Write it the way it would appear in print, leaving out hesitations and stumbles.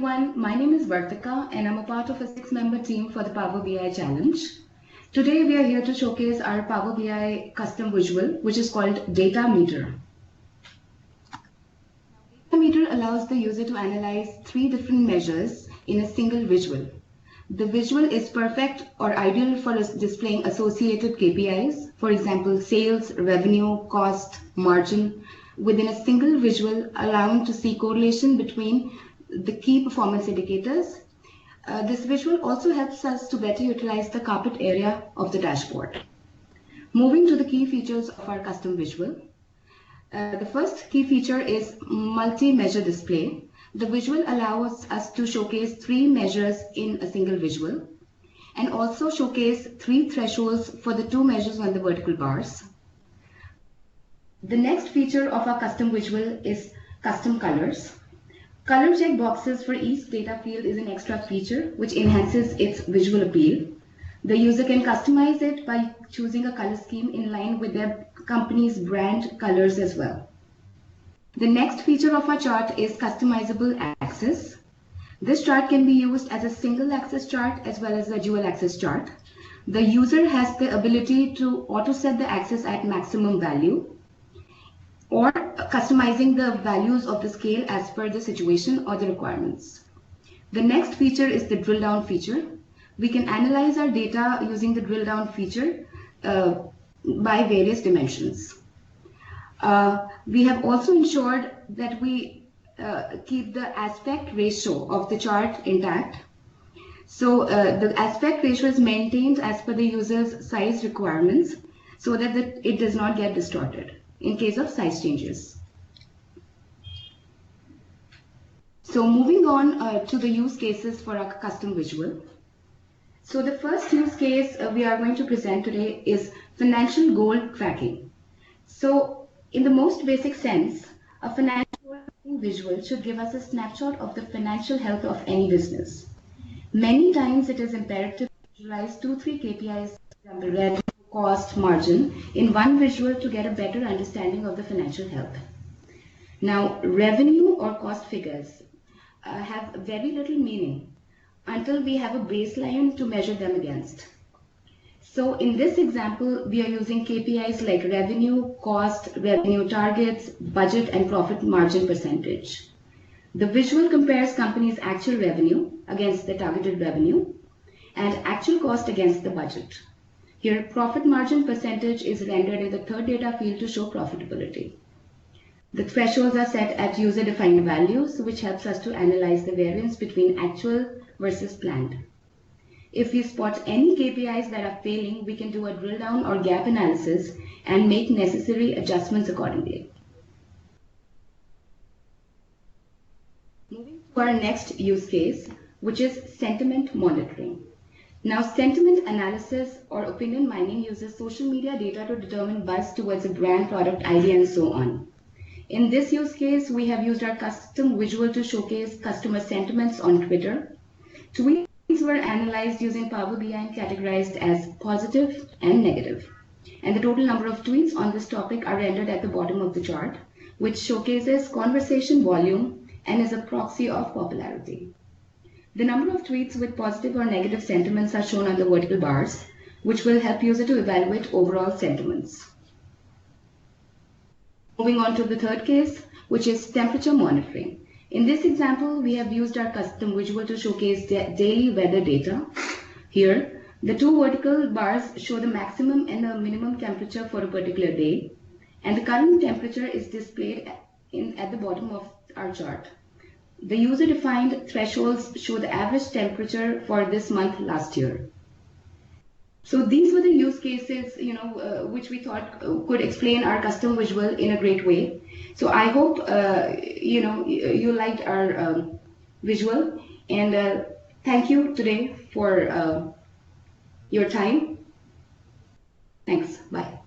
everyone, my name is Vartika and I'm a part of a 6-member team for the Power BI Challenge. Today we are here to showcase our Power BI custom visual, which is called Data Meter. Data Meter allows the user to analyze 3 different measures in a single visual. The visual is perfect or ideal for displaying associated KPIs, for example, sales, revenue, cost, margin, within a single visual, allowing to see correlation between the key performance indicators. This visual also helps us to better utilize the carpet area of the dashboard. Moving to the key features of our custom visual. The first key feature is multi-measure display. The visual allows us to showcase 3 measures in a single visual and also showcase 3 thresholds for the 2 measures on the vertical bars. The next feature of our custom visual is custom colors. Color check boxes for each data field is an extra feature which enhances its visual appeal. The user can customize it by choosing a color scheme in line with their company's brand colors as well. The next feature of our chart is customizable axis. This chart can be used as a single axis chart as well as a dual axis chart. The user has the ability to auto set the axis at maximum value, or customizing the values of the scale as per the situation or the requirements. The next feature is the drill down feature. We can analyze our data using the drill down feature by various dimensions. We have also ensured that we keep the aspect ratio of the chart intact. So the aspect ratio is maintained as per the user's size requirements so that it does not get distorted in case of size changes. So moving on to the use cases for our custom visual. So the first use case we are going to present today is financial goal tracking. So in the most basic sense, a financial visual should give us a snapshot of the financial health of any business. Many times it is imperative to visualize 2-3 KPIs, for example, revenue, cost, margin, in one visual to get a better understanding of the financial health. Now, revenue or cost figures have very little meaning until we have a baseline to measure them against. So in this example, we are using KPIs like revenue, cost, revenue targets, budget, and profit margin percentage. The visual compares company's actual revenue against the targeted revenue and actual cost against the budget. Here, profit margin percentage is rendered in the third data field to show profitability. The thresholds are set at user-defined values, which helps us to analyze the variance between actual versus planned. If we spot any KPIs that are failing, we can do a drill down or gap analysis and make necessary adjustments accordingly. Moving to our next use case, which is sentiment monitoring. Now, sentiment analysis or opinion mining uses social media data to determine buzz towards a brand, product, idea, and so on. In this use case, we have used our custom visual to showcase customer sentiments on Twitter. Tweets were analyzed using Power BI and categorized as positive and negative. And the total number of tweets on this topic are rendered at the bottom of the chart, which showcases conversation volume and is a proxy of popularity. The number of tweets with positive or negative sentiments are shown on the vertical bars, which will help user to evaluate overall sentiments. Moving on to the third case, which is temperature monitoring. In this example, we have used our custom visual to showcase daily weather data. Here, the 2 vertical bars show the maximum and the minimum temperature for a particular day, and the current temperature is displayed at the bottom of our chart. The user-defined thresholds show the average temperature for this month last year. So these were the use cases, which we thought could explain our custom visual in a great way. So I hope, you liked our visual, and thank you today for your time. Thanks. Bye.